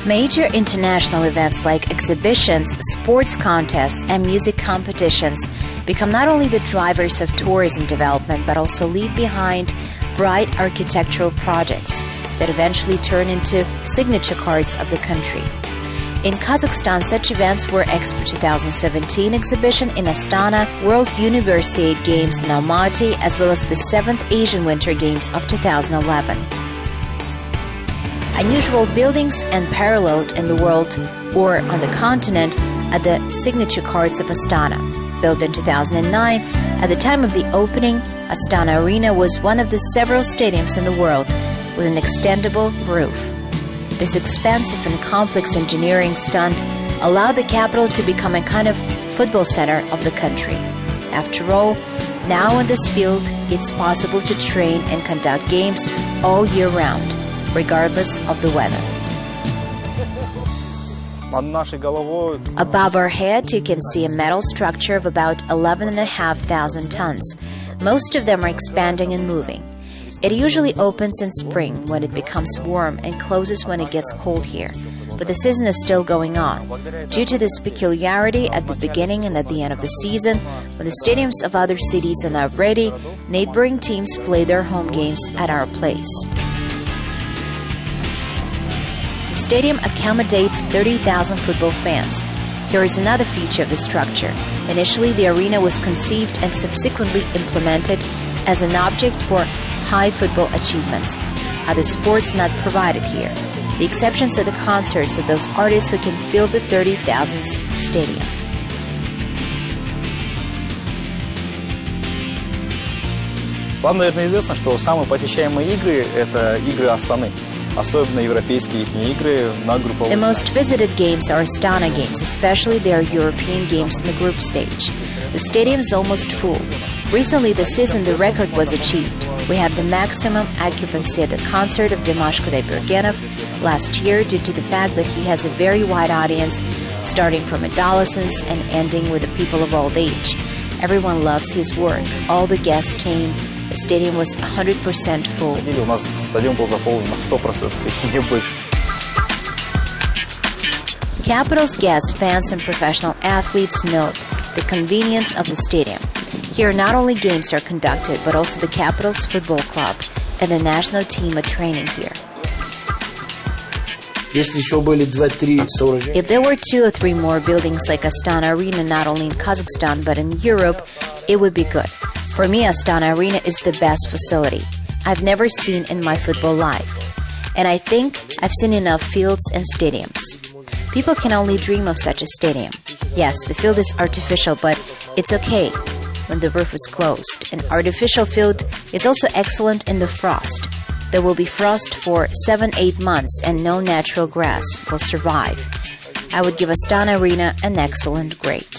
Major international events like exhibitions, sports contests, and music competitions become not only the drivers of tourism development, but also leave behind bright architectural projects that eventually turn into signature cards of the country. In Kazakhstan, such events were Expo 2017 exhibition in Astana, World Universiade Games in Almaty, as well as the 7th Asian Winter Games of 2011. Unusual buildings unparalleled in the world or on the continent are the signature cards of Astana. Built in 2009, at the time of the opening, Astana Arena was one of the several stadiums in the world with an extendable roof. This expensive and complex engineering stunt allowed the capital to become a kind of football center of the country. After all, now in this field, it's possible to train and conduct games all year round, regardless of the weather. Above our head, you can see a metal structure of about 11,500 tons. Most of them are expanding and moving. It usually opens in spring when it becomes warm and closes when it gets cold here. But the season is still going on. Due to this peculiarity, at the beginning and at the end of the season, when the stadiums of other cities are not ready, neighboring teams play their home games at our place. The stadium accommodates 30,000 football fans. Here is another feature of the structure. Initially, the arena was conceived and subsequently implemented as an object for high football achievements. Other sports not provided here. The exceptions are the concerts of those artists who can fill the 30,000 stadium. Вам, наверное, известно, что самые посещаемые игры – это игры Астаны. Особенно европейские игры на групповой. The most visited games are Astana games, especially their European games in the group stage. The stadium is almost full. Recently this season the record was achieved. We had the maximum occupancy at the concert of Dimash Kudaibergenov last year due to the fact that he has a very wide audience, starting from adolescents and ending with the people of old age. Everyone loves his work. All the guests came. The stadium was 100% full. У нас стадион был заполнен на 100%, если не больше. Capital's guests, fans, and professional athletes note the convenience of the stadium. Here, not only games are conducted, but also the capital's football club and the national team are training here. If there were 2 or 3 more buildings like Astana Arena, not only in Kazakhstan but in Europe, it would be good. For me, Astana Arena is the best facility I've never seen in my football life. And I think I've seen enough fields and stadiums. People can only dream of such a stadium. Yes, the field is artificial, but it's okay when the roof is closed. An artificial field is also excellent in the frost. There will be frost for 7-8 months and no natural grass will survive. I would give Astana Arena an excellent grade.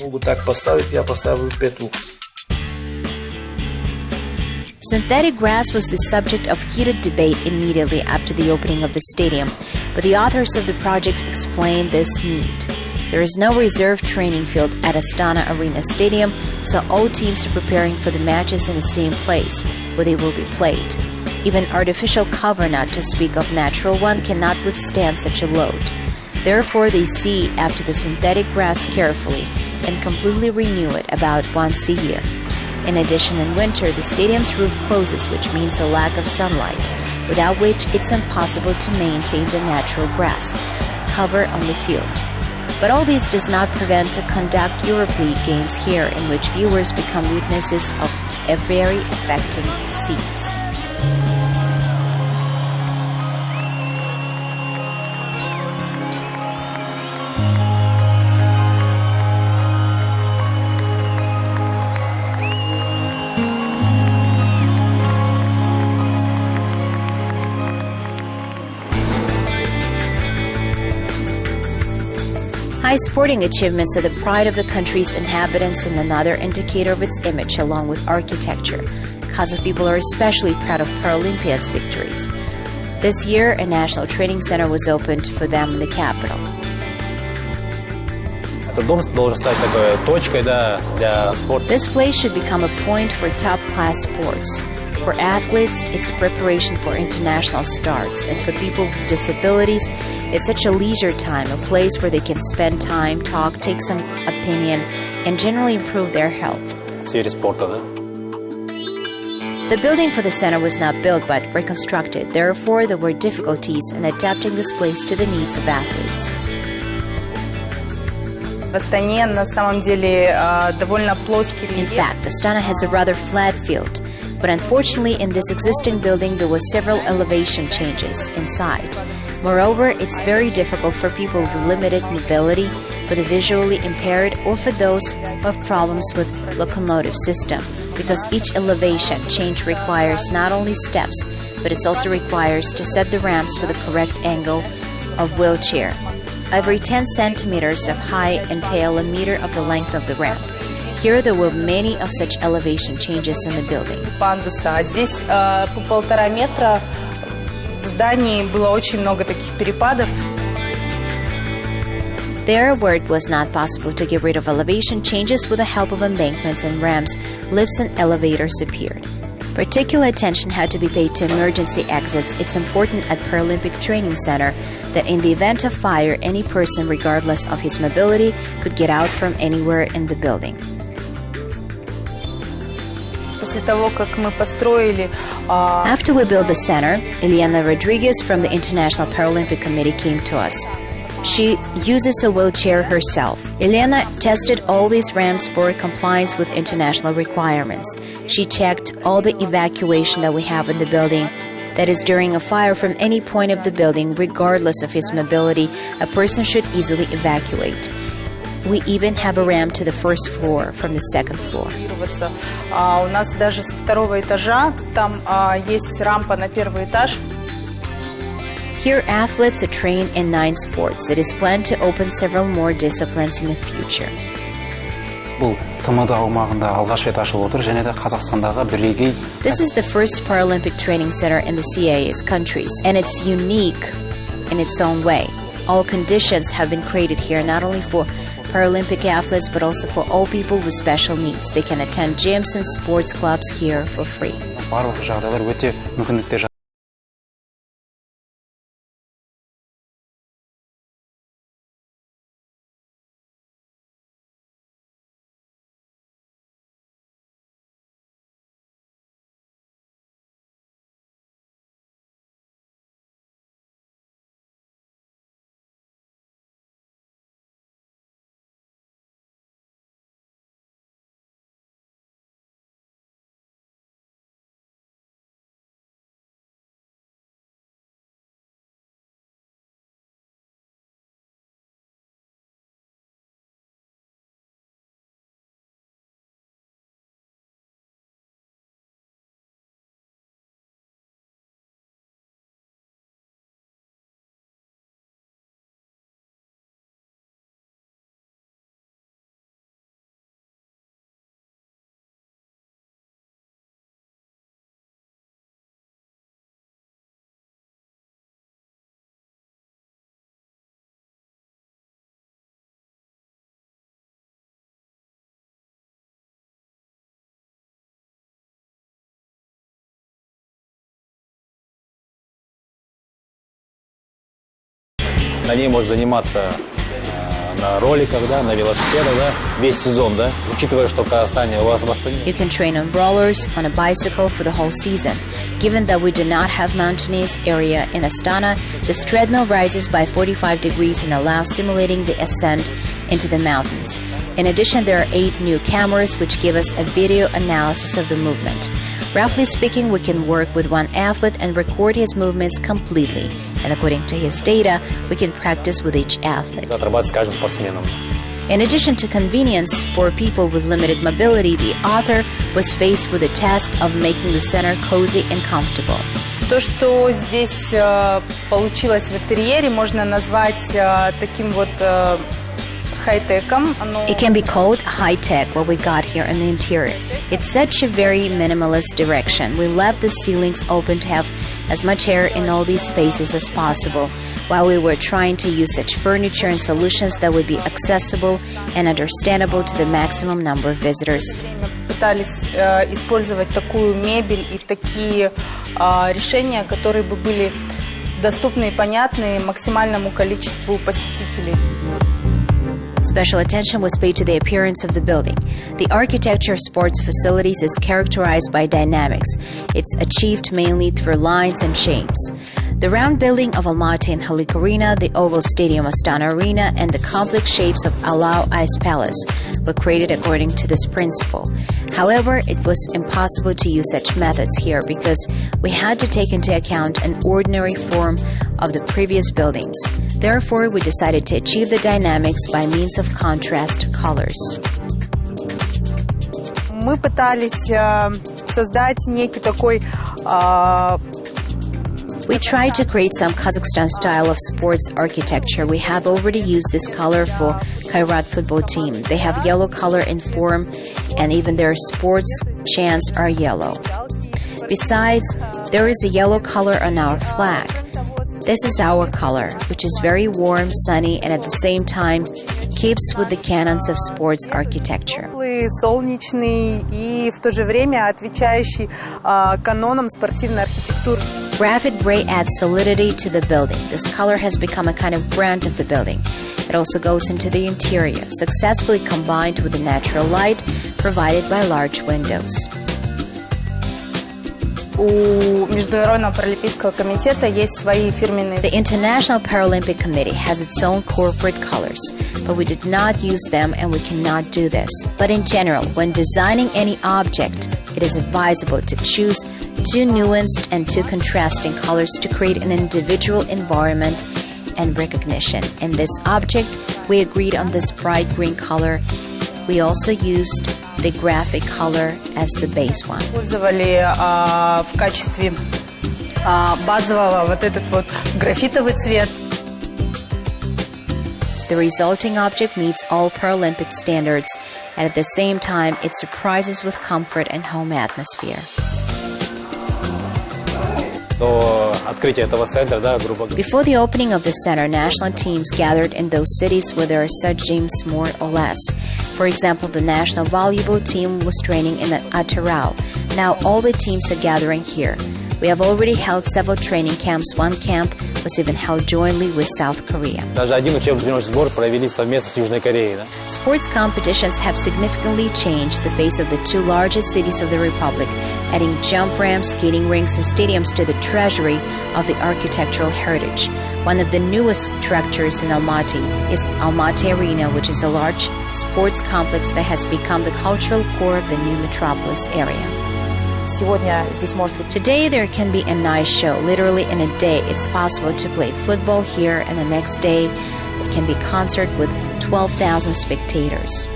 Synthetic grass was the subject of heated debate immediately after the opening of the stadium, but the authors of the project explained this need. There is no reserve training field at Astana Arena Stadium, so all teams are preparing for the matches in the same place where they will be played. Even artificial cover, not to speak of natural one, cannot withstand such a load. Therefore, they see after the synthetic grass carefully and completely renew it about once a year. In addition, in winter, the stadium's roof closes, which means a lack of sunlight, without which it's impossible to maintain the natural grass cover on the field. But all this does not prevent to conduct Europe League games here, in which viewers become witnesses of a very affecting scenes. High sporting achievements are the pride of the country's inhabitants and another indicator of its image, along with architecture. Kazakh people are especially proud of Paralympics victories. This year, a national training center was opened for them in the capital. This place should become a point for top-class sports. For athletes, it's a preparation for international starts, and for people with disabilities, it's such a leisure time, a place where they can spend time, talk, take some opinion, and generally improve their health. The building for the center was not built but reconstructed. Therefore, there were difficulties in adapting this place to the needs of athletes. In fact, Astana has a rather flat field, but unfortunately in this existing building there were several elevation changes inside. Moreover, it's very difficult for people with limited mobility, for the visually impaired, or for those who have problems with locomotive system, because each elevation change requires not only steps, but it also requires to set the ramps with a correct angle of wheelchair. Every 10 centimeters of height entail a meter of the length of the ramp. Here there were many of such elevation changes in the building. Здесь по 1,5 метра в здании было очень много таких перепадов. There, where it was not possible to get rid of elevation changes with the help of embankments and ramps, lifts and elevators appeared. Particular attention had to be paid to emergency exits. It's important at Paralympic Training Center that in the event of fire, any person, regardless of his mobility, could get out from anywhere in the building. After we built the center, Eliana Rodriguez from the International Paralympic Committee came to us. She uses a wheelchair herself. Eliana tested all these ramps for compliance with international requirements. She checked all the evacuation that we have in the building. That is, during a fire from any point of the building, regardless of his mobility, a person should easily evacuate. We even have a ramp to the first floor from the second floor. У нас даже с 2-го этажа там есть рампа на 1-й этаж. Here, athletes are trained in 9 sports. It is planned to open several more disciplines in the future. This is the first Paralympic training center in the CIS countries, and it's unique in its own way. All conditions have been created here, not only for Paralympic athletes, but also for all people with special needs. They can attend gyms and sports clubs here for free. На ней может заниматься на роликах, да, на велосипедах, да, весь сезон, да, учитывая, что в Казахстане у вас в Астане. You can train on rollers, on a bicycle for the whole season. Given that we do not have mountainous area in Astana, this treadmill rises by 45 degrees and allows simulating the ascent into the mountains. In addition, there are 8 new cameras which give us a video analysis of the movement. Roughly speaking, we can work with one athlete and record his movements completely. And according to his data, we can practice with each athlete. In addition to convenience for people with limited mobility, the author was faced with the task of making the center cozy and comfortable. То, что здесь получилось в интерьере, можно назвать таким вот It can be called high-tech, what we got here in the interior. It's such a very minimalist direction. We left the ceilings open to have as much air in all these spaces as possible, while we were trying to use such furniture and solutions that would be accessible and understandable to the maximum number of visitors. пытались использовать такую мебель и такие решения, которые бы были доступны и понятны максимальному количеству посетителей. Special attention was paid to the appearance of the building. The architecture of sports facilities is characterized by dynamics. It's achieved mainly through lines and shapes. The round building of Almaty and Halik Arena, the oval stadium Astana Arena, and the complex shapes of Alau Ice Palace were created according to this principle. However, it was impossible to use such methods here because we had to take into account an ordinary form of the previous buildings. Therefore, we decided to achieve the dynamics by means of contrast colors. Мы пытались создать некий такой We tried to create some Kazakhstan style of sports architecture. We have already used this color for Kairat football team. They have yellow color in form, and even their sports chants are yellow. Besides, there is a yellow color on our flag. This is our color, which is very warm, sunny, and at the same time keeps with the canons of sports architecture. Солнечный и в то же время отвечающий канонам спортивной архитектуры. Graphite gray adds solidity to the building. This color has become a kind of brand of the building. It also goes into the interior, successfully combined with the natural light provided by large windows. У Международного паралимпийского комитета есть свои фирменные. The International Paralympic Committee has its own corporate colors, but we did not use them and we cannot do this. But in general, when designing any object, it is advisable to choose two nuanced and two contrasting colors to create an individual environment and recognition. In this object, we agreed on this bright green color. We also used the graphic color as the base one. Использовали в качестве базового вот этот вот графитовый цвет. The resulting object meets all Paralympic standards, and at the same time, it surprises with comfort and home atmosphere. Before the opening of the center, national teams gathered in those cities where there are such gyms more or less. For example, the national volleyball team was training in Atarau. Now all the teams are gathering here. We have already held several training camps. One camp was even held jointly with South Korea. Sports competitions have significantly changed the face of the two largest cities of the Republic, adding jump ramps, skating rinks, and stadiums to the treasury of the architectural heritage. One of the newest structures in Almaty is Almaty Arena, which is a large sports complex that has become the cultural core of the new metropolis area. Today there can be a nice show. Literally in a day it's possible to play football here, and the next day it can be a concert with 12,000 spectators.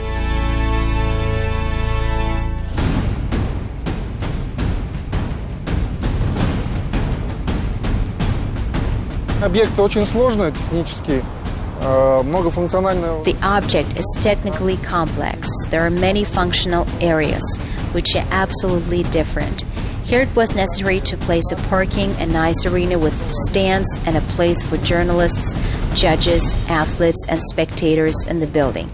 Объект очень сложный технически, многофункциональный. The object is technically complex. There are many functional areas which are absolutely different. Here it was necessary to place a parking, a nice arena with stands, and a place for journalists, judges, athletes, and spectators in the building.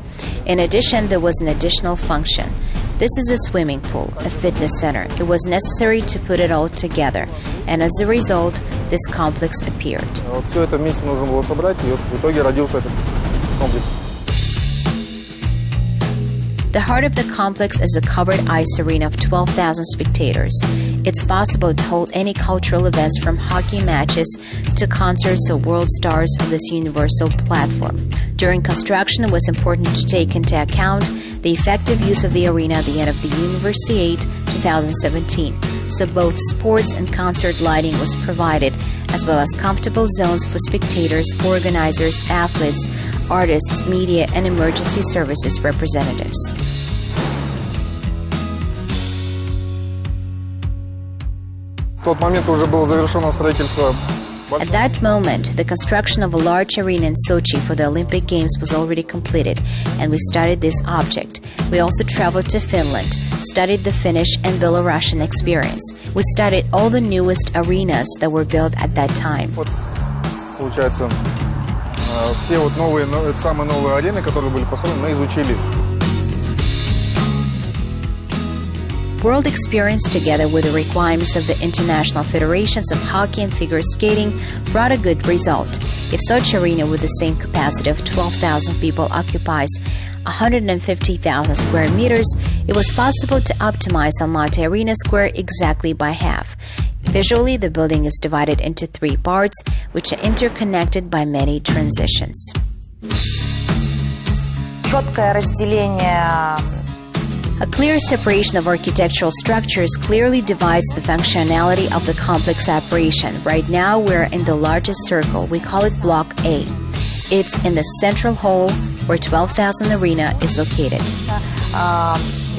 In addition, there was an additional function. This is a swimming pool, a fitness center. It was necessary to put it all together, and as a result, this complex appeared. Все это вместе нужно было собрать, и в итоге родился этот комплекс. The heart of the complex is a covered ice arena of 12,000 spectators. It's possible to hold any cultural events from hockey matches to concerts of world stars on this universal platform. During construction, it was important to take into account the effective use of the arena at the end of the Universiade 2017. So both sports and concert lighting was provided, as well as comfortable zones for spectators, organizers, athletes, artists, media, and emergency services representatives. В тот момент уже было завершено строительство. At that moment, the construction of a large arena in Sochi for the Olympic Games was already completed, and we started this object. We also traveled to Finland, studied the Finnish and Belarusian experience. We studied all the newest arenas that were built at that time. Вот, получается, все вот новые, самые новые арены, которые были построены, мы изучили. World experience, together with the requirements of the international federations of hockey and figure skating, brought a good result. If such arena with the same capacity of 12,000 people occupies 150,000 square meters, it was possible to optimize Almaty Arena Square exactly by half. Visually, the building is divided into 3 parts, which are interconnected by many transitions. Четкое разделение. A clear separation of architectural structures clearly divides the functionality of the complex operation. Right now, we're in the largest circle. We call it Block A. It's in the central hall where 12,000 Arena is located.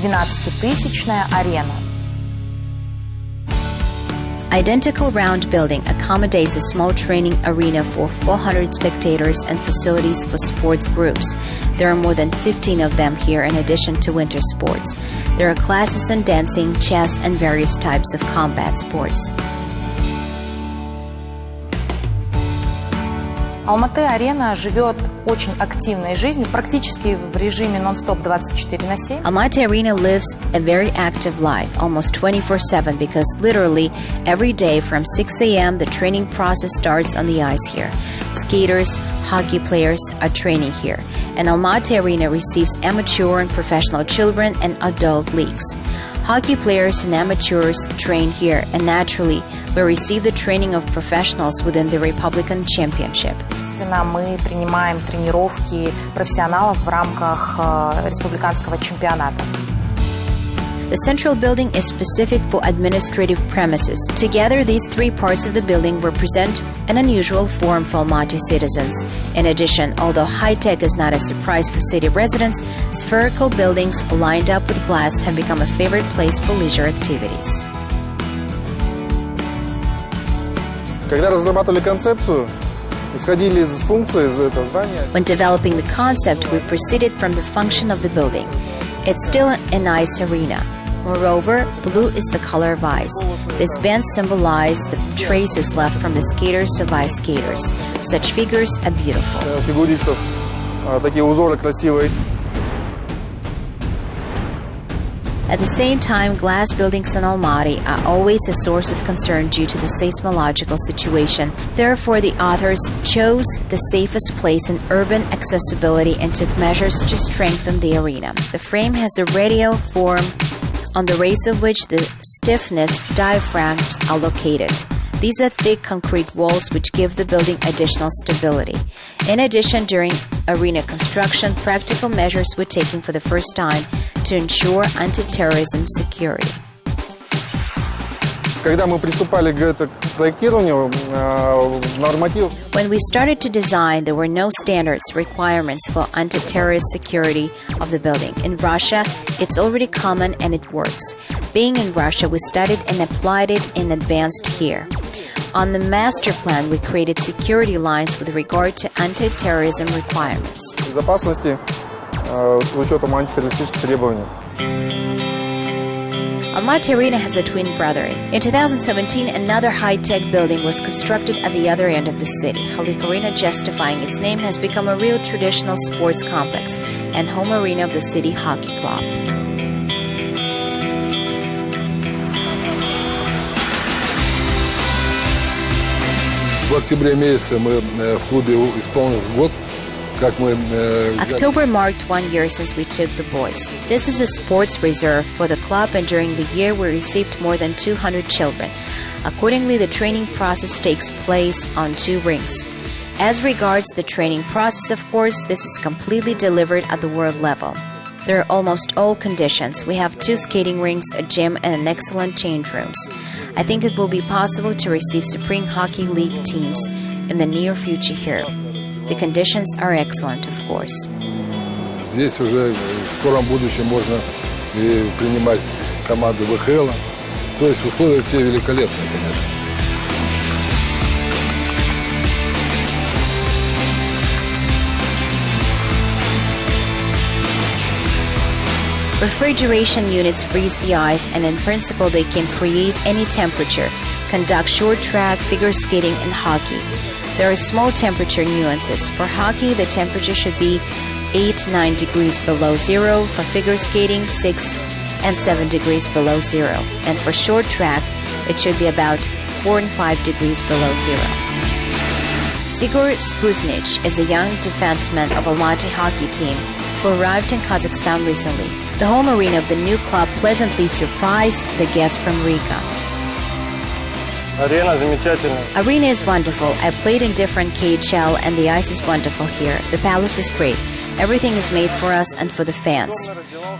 12-тысячная арена. Identical round building accommodates a small training arena for 400 spectators and facilities for sports groups. There are more than 15 of them here in addition to winter sports. There are classes in dancing, chess, and various types of combat sports. Алматы-арена живет очень активной жизнью, практически в режиме нон-стоп 24/7. Almaty Arena lives a very active life, almost 24/7, because literally every day from 6 a.m. the training process starts on the ice here. Skaters, hockey players are training here, and Almaty Arena receives amateur and professional children and adult leagues. Hockey players and amateurs train here, and naturally, we receive the training of professionals within the Republican Championship. Мы принимаем тренировки профессионалов в рамках республиканского чемпионата. The central building is specific for administrative premises. Together, these 3 parts of the building represent an unusual form for Almaty citizens. In addition, although high-tech is not a surprise for city residents, spherical buildings lined up with glass have become a favorite place for leisure activities. Когда разрабатывали концепцию, исходили из функции этого здания. When developing the concept, we proceeded from the function of the building. It's still a nice arena. Moreover, blue is the color of ice. This band symbolizes the traces left from the skaters of ice skaters. Such figures are beautiful. Фигуристов такие узоры красивые. At the same time, glass buildings in Almaty are always a source of concern due to the seismological situation. Therefore, the authors chose the safest place in urban accessibility and took measures to strengthen the arena. The frame has a radial form on the rays of which the stiffness diaphragms are located. These are thick concrete walls which give the building additional stability. In addition, during arena construction, practical measures were taken for the first time to ensure anti-terrorism security. Когда мы приступали к проектированию, норматив. When we started to design, there were no standards, requirements for anti-terrorist security of the building. In Russia, it's already common and it works. Being in Russia, we studied and applied it in advance here. On the master plan, we created security lines with regard to anti-terrorism requirements. Безопасности с учетом антитеррористических требований. Almaty Arena has a twin brother. In 2017, another high-tech building was constructed at the other end of the city. Holik Arena, justifying its name, has become a real traditional sports complex and home arena of the city hockey club. В октябре месяце мы в клубе исполнился год. October marked 1 year since we took the boys. This is a sports reserve for the club, and during the year we received more than 200 children. Accordingly, the training process takes place on 2 rings. As regards the training process, of course, this is completely delivered at the world level. There are almost all conditions. We have 2 skating rinks, a gym, and an excellent change rooms. I think it will be possible to receive Supreme Hockey League teams in the near future here. The conditions are excellent, of course. Здесь уже в скором будущем можно и принимать команды ВХЛ. То есть условия все великолепные, конечно. Refrigeration units freeze the ice, and in principle they can create any temperature, conduct short track, figure skating, and hockey. There are small temperature nuances. For hockey, the temperature should be 8-9 degrees below zero. For figure skating, 6 and 7 degrees below zero. And for short track, it should be about 4 and 5 degrees below zero. Zigor Spuznic is a young defenseman of Almaty hockey team who arrived in Kazakhstan recently. The home arena of the new club pleasantly surprised the guests from Riga. Arena is wonderful. I played in different KHL and the ice is wonderful here. The palace is great. Everything is made for us and for the fans.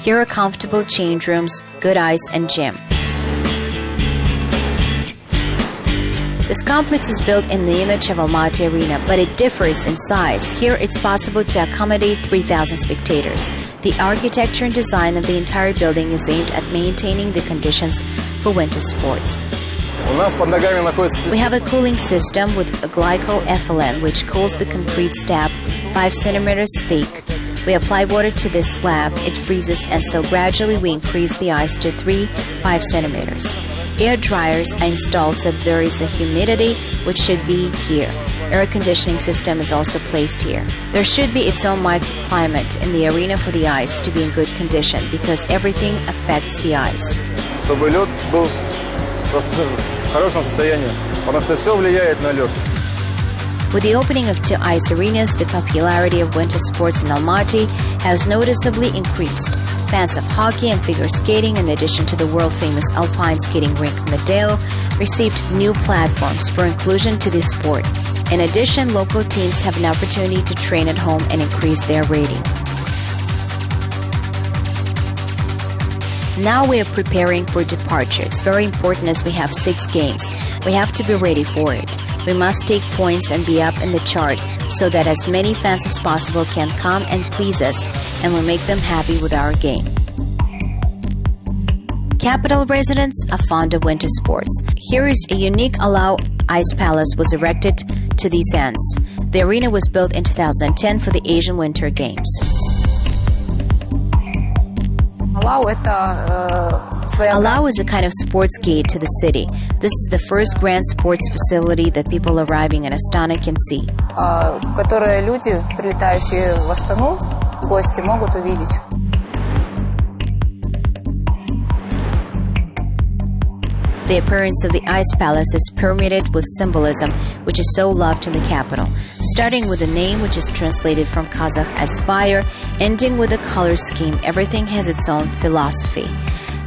Here are comfortable change rooms, good ice and gym. This complex is built in the image of Almaty Arena, but it differs in size. Here it's possible to accommodate 3,000 spectators. The architecture and design of the entire building is aimed at maintaining the conditions for winter sports. We have a cooling system with a glycoethylene which cools the concrete slab 5 centimeters thick. We apply water to this slab, it freezes, and so gradually we increase the ice to 3-5 centimeters. Air dryers are installed so that there is a humidity which should be here. Air conditioning system is also placed here. There should be its own microclimate in the arena for the ice to be in good condition because everything affects the ice. Чтобы лед был в хорошем состоянии, потому что все влияет на лед. With the opening of 2 ice arenas, the popularity of winter sports in Almaty has noticeably increased. Fans of hockey and figure skating, in addition to the world-famous alpine skating rink Medeo, received new platforms for inclusion to this sport. In addition, local teams have an opportunity to train at home and increase their rating. Now we are preparing for departure. It's very important as we have 6 games. We have to be ready for it. We must take points and be up in the chart so that as many fans as possible can come and please us and we make them happy with our game. Capital residents are fond of winter sports. Here is a unique Alao Ice Palace was erected to these ends. The arena was built in 2010 for the Asian Winter Games. Alao is a kind of sports gate to the city. This is the first grand sports facility that people arriving in Astana can see. Которые люди, прилетающие в Астану, гости могут увидеть. The appearance of the Ice Palace is permeated with symbolism, which is so loved in the capital. Starting with a name which is translated from Kazakh as fire, ending with a color scheme, everything has its own philosophy.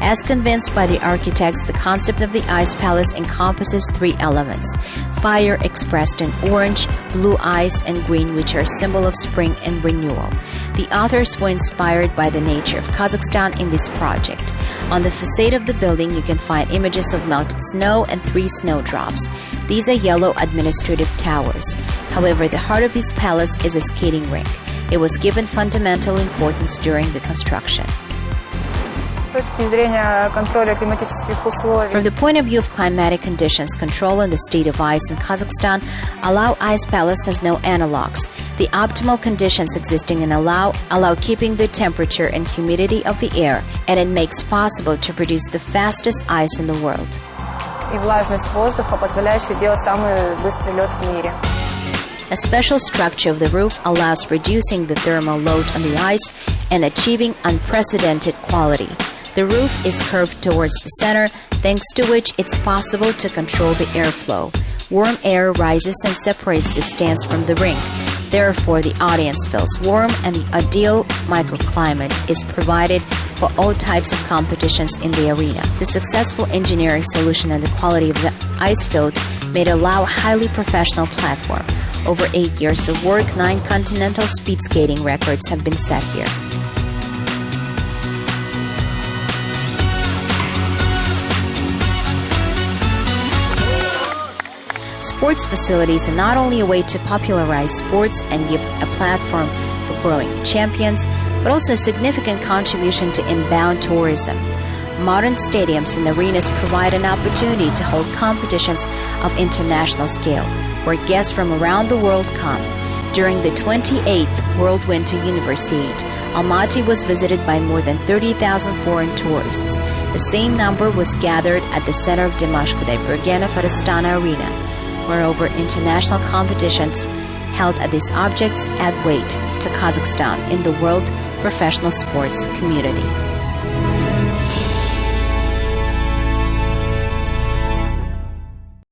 As convinced by the architects, the concept of the Ice Palace encompasses 3 elements. Fire expressed in orange, blue ice, and green, which are a symbol of spring and renewal. The authors were inspired by the nature of Kazakhstan in this project. On the facade of the building, you can find images of melted snow and 3 snowdrops. These are yellow administrative towers. However, the heart of this palace is a skating rink. It was given fundamental importance during the construction. From the point of view of climatic conditions, control and the state of ice in Kazakhstan, Alao Ice Palace has no analogs. The optimal conditions existing in Alao allow keeping the temperature and humidity of the air, and it makes possible to produce the fastest ice in the world. A special structure of the roof allows reducing the thermal load on the ice and achieving unprecedented quality. The roof is curved towards the center, thanks to which it's possible to control the airflow. Warm air rises and separates the stands from the rink. Therefore, the audience feels warm and the ideal microclimate is provided for all types of competitions in the arena. The successful engineering solution and the quality of the ice field made Alao a highly professional platform. Over 8 years of work, 9 continental speed skating records have been set here. Sports facilities are not only a way to popularize sports and give a platform for growing champions, but also a significant contribution to inbound tourism. Modern stadiums and arenas provide an opportunity to hold competitions of international scale, where guests from around the world come. During the 28th World Winter Universiade, Almaty was visited by more than 30,000 foreign tourists. The same number was gathered at the center of Dimashq-Kudai Bergenov at Astana Arena. Moreover, international competitions held at these objects add weight to Kazakhstan in the world professional sports community.